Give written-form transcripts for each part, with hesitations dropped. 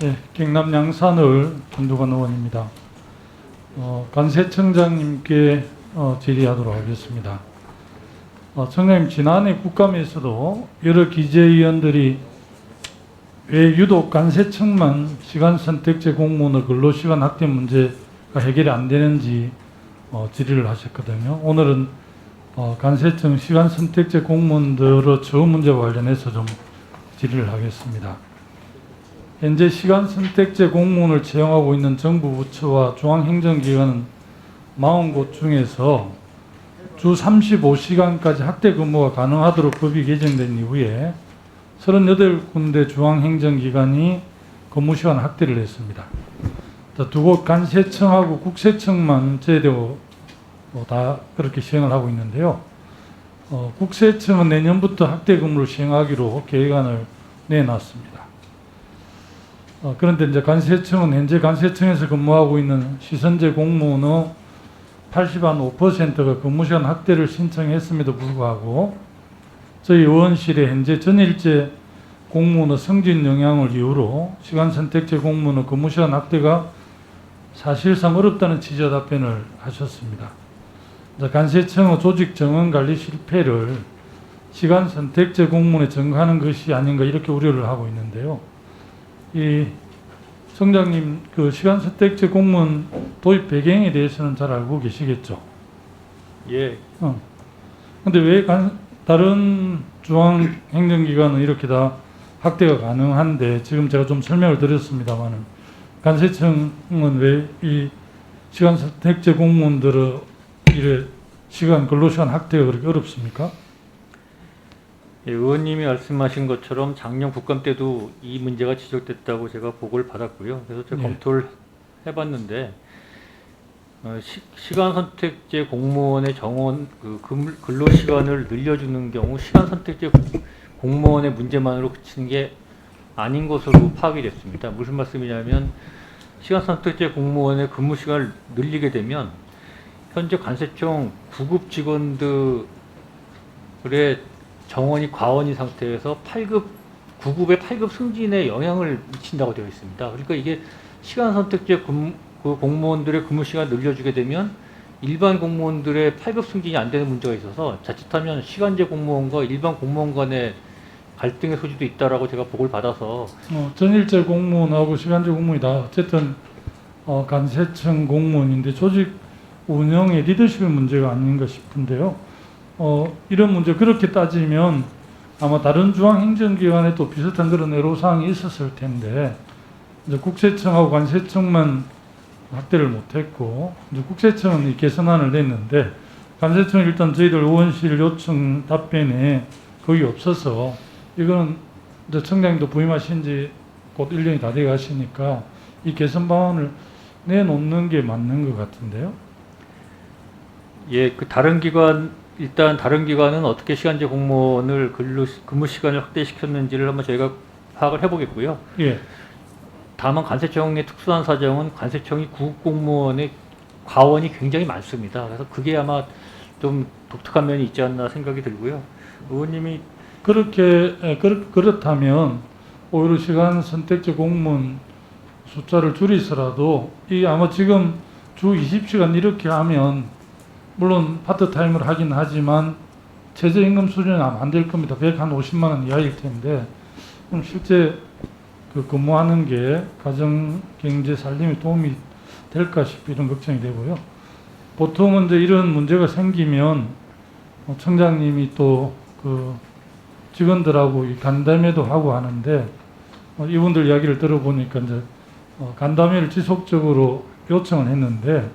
네, 경남 양산을 김두관 의원입니다. 간세청장님께 질의하도록 하겠습니다. 청장님, 지난해 국감에서도 여러 기재위원들이 왜 유독 간세청만 시간 선택제 공무원의 근로시간 확대 문제가 해결이 안 되는지 질의를 하셨거든요. 오늘은 간세청 시간 선택제 공무원들의 처우 문제와 관련해서 좀 질의를 하겠습니다. 현재 시간 선택제 공무원을 채용하고 있는 정부 부처와 중앙행정기관은 40곳 중에서 주 35시간까지 확대 근무가 가능하도록 법이 개정된 이후에 38군데 중앙행정기관이 근무시간 확대를 했습니다. 두 곳 간세청하고 국세청만 제외되고 다 그렇게 시행을 하고 있는데요. 국세청은 내년부터 확대 근무를 시행하기로 계획안을 내놨습니다. 그런데 이제 간세청은 현재 간세청에서 근무하고 있는 시선제 공무원의 80.5%가 근무시간 확대를 신청했음에도 불구하고 저희 의원실에 현재 전일제 공무원의 승진 영향을 이유로 시간 선택제 공무원의 근무시간 확대가 사실상 어렵다는 취지의 답변을 하셨습니다. 간세청의 조직 정원 관리 실패를 시간 선택제 공무원에 전가하는 것이 아닌가 이렇게 우려를 하고 있는데요. 이 청장님, 그 시간 선택제 공무원 도입 배경에 대해서는 잘 알고 계시겠죠? 예. 근데 왜 다른 중앙 행정기관은 이렇게 다 확대가 가능한데, 지금 제가 좀 설명을 드렸습니다만은 간세청은 왜 이 시간 선택제 공무원들의 이래 시간 근로시간 확대가 그렇게 어렵습니까? 예, 의원님이 말씀하신 것처럼 작년 국감 때도 이 문제가 지적됐다고 제가 보고를 받았고요. 그래서 제가 검토를 해봤는데 시간 선택제 공무원의 정원 근로 시간을 늘려주는 경우 시간 선택제 공무원의 문제만으로 그치는 게 아닌 것으로 파악이 됐습니다. 무슨 말씀이냐면 시간 선택제 공무원의 근무 시간을 늘리게 되면 현재 간세청 구급 직원들의 정원이 과원인 상태에서 9급의 8급 승진에 영향을 미친다고 되어 있습니다. 그러니까 이게 시간 선택제 공무원들의 근무 시간 늘려주게 되면 일반 공무원들의 8급 승진이 안 되는 문제가 있어서 자칫하면 시간제 공무원과 일반 공무원 간의 갈등의 소지도 있다라고 제가 보고를 받아서 전일제 공무원하고 시간제 공무원이 다 어쨌든 간세청 공무원인데 조직 운영의 리더십의 문제가 아닌가 싶은데요. 이런 문제 그렇게 따지면 아마 다른 중앙행정기관에도 비슷한 그런 애로사항이 있었을 텐데 이제 국세청하고 간세청만 확대를 못했고 이제 국세청은 이 개선안을 냈는데 간세청은 일단 저희들 의원실 요청 답변에 거의 없어서 이거는 이제 청장님도 부임하신 지 곧 1년이 다 돼 가시니까 이 개선 방안을 내놓는 게 맞는 것 같은데요. 예, 그 다른 기관은 어떻게 시간제 공무원을 근무 시간을 확대시켰는지를 한번 저희가 파악을 해보겠고요. 예. 다만 간세청의 특수한 사정은 간세청이 구급 공무원의 과원이 굉장히 많습니다. 그래서 그게 아마 좀 독특한 면이 있지 않나 생각이 들고요. 의원님이 그렇다면 오히려 시간 선택제 공무원 숫자를 줄이서라도 이 아마 지금 주 20시간 이렇게 하면 물론 파트타임을 하긴 하지만 최저임금 수준은 아마 안 될 겁니다. 150만 원 이하일 텐데 그럼 실제 그 근무하는 게 가정 경제 살림에 도움이 될까 싶어 이런 걱정이 되고요. 보통은 이제 이런 문제가 생기면 청장님이 또 그 직원들하고 간담회도 하고 하는데 이분들 이야기를 들어보니까 이제 간담회를 지속적으로 요청을 했는데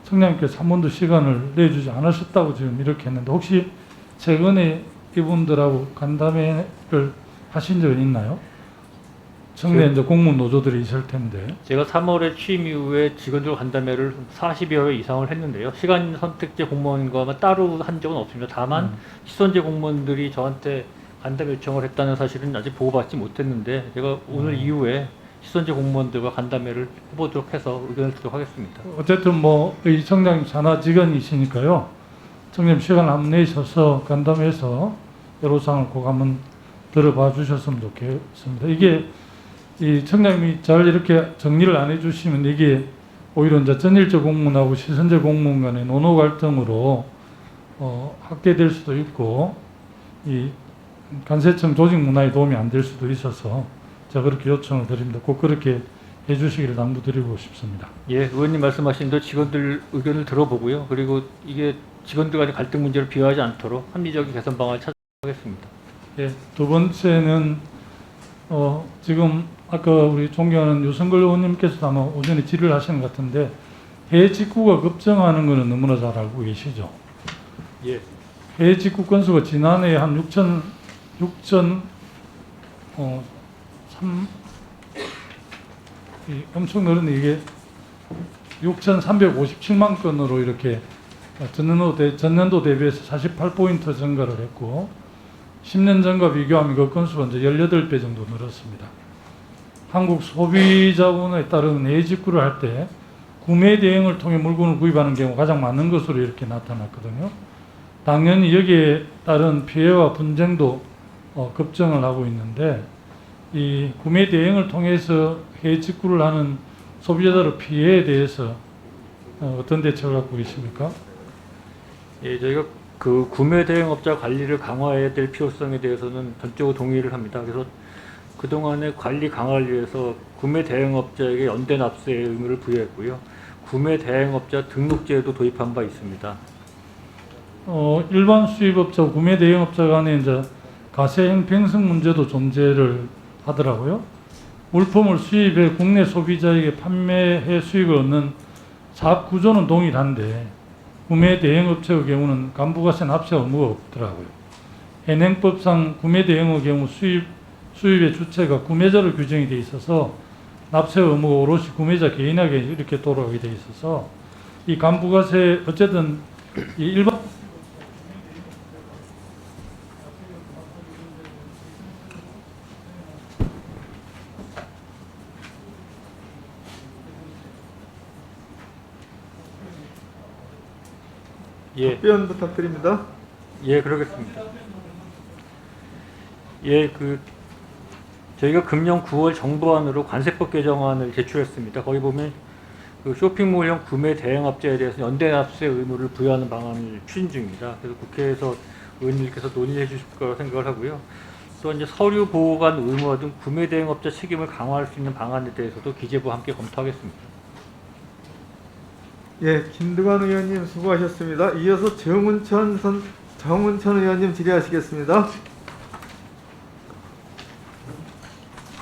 청장님께서 한 번도 시간을 내주지 않으셨다고 지금 이렇게 했는데 혹시 최근에 이분들하고 간담회를 하신 적은 있나요? 청내 이제 공무원 노조들이 있을 텐데. 제가 3월에 취임 이후에 직원들 간담회를 40여 회 이상을 했는데요. 시간 선택제 공무원과만 따로 한 적은 없습니다. 다만 시선제 공무원들이 저한테 간담회 요청을 했다는 사실은 아직 보고받지 못했는데 제가 오늘 이후에 시선제 공무원들과 간담회를 해보도록 해서 의견을 듣도록 하겠습니다. 어쨌든 이 청장님 산하 직원이시니까요. 청장님 시간 한번 내셔서 간담회에서 여러 사항을 꼭 한번 들어봐 주셨으면 좋겠습니다. 이게 이 청장님이 잘 이렇게 정리를 안 해주시면 이게 오히려 이제 전일제 공무원하고 시선제 공무원 간의 노노 갈등으로 확대될 수도 있고 이 관세청 조직 문화에 도움이 안 될 수도 있어서 제가 그렇게 요청을 드립니다. 꼭 그렇게 해주시기를 당부드리고 싶습니다. 예, 의원님 말씀하신 대로 직원들 의견을 들어보고요. 그리고 이게 직원들 간의 갈등 문제를 비화하지 않도록 합리적인 개선 방안을 찾아가겠습니다. 예, 두 번째는 지금 아까 우리 존경하는 유성걸 의원님께서도 아마 오전에 질의를 하시는 것 같은데 해외 직구가 급증하는 것은 너무나 잘 알고 계시죠. 예, 해외 직구 건수가 지난해 한 엄청 늘었는데 이게 6,357만 건으로 이렇게 전년도 대비해서 48포인트 증가를 했고 10년 전과 비교하면 그 건수가 이제 18배 정도 늘었습니다. 한국 소비자원에 따른 해외 직구를 할 때 구매 대행을 통해 물건을 구입하는 경우가 가장 많은 것으로 이렇게 나타났거든요. 당연히 여기에 따른 피해와 분쟁도 급증을 하고 있는데 이 구매 대행을 통해서 해외 직구를 하는 소비자들의 피해에 대해서 어떤 대책을 갖고 계십니까? 예, 저희가 그 구매 대행업자 관리를 강화해야 될 필요성에 대해서는 전적으로 동의를 합니다. 그래서 그동안의 관리 강화를 위해서 구매 대행업자에게 연대 납세의 의무를 부여했고요. 구매 대행업자 등록제도 도입한 바 있습니다. 일반 수입업자, 구매 대행업자 간에 이제 가세 형평성 문제도 존재를 하더라고요. 물품을 수입해 국내 소비자에게 판매해 수익을 얻는 사업 구조는 동일한데 구매 대행업체의 경우는 간부가세 납세 의무가 없더라고요. 현행법상 구매 대행의 경우 수입의 주체가 구매자로 규정이 돼 있어서 납세 의무가 오롯이 구매자 개인에게 이렇게 돌아가게 돼 있어서 이 간부가세 어쨌든 이 일반 예, 답변 부탁드립니다. 예, 그러겠습니다. 예, 저희가 금년 9월 정부안으로 관세법 개정안을 제출했습니다. 거기 보면 그 쇼핑몰형 구매 대행업자에 대해서 연대 납세 의무를 부여하는 방안을 추진 중입니다. 그래서 국회에서 의원님께서 논의해 주실 거라고 생각을 하고요. 또 이제 서류 보호관 의무화 등 구매 대행업자 책임을 강화할 수 있는 방안에 대해서도 기재부와 함께 검토하겠습니다. 예, 김두관 의원님 수고하셨습니다. 이어서 정운천 의원님 질의하시겠습니다.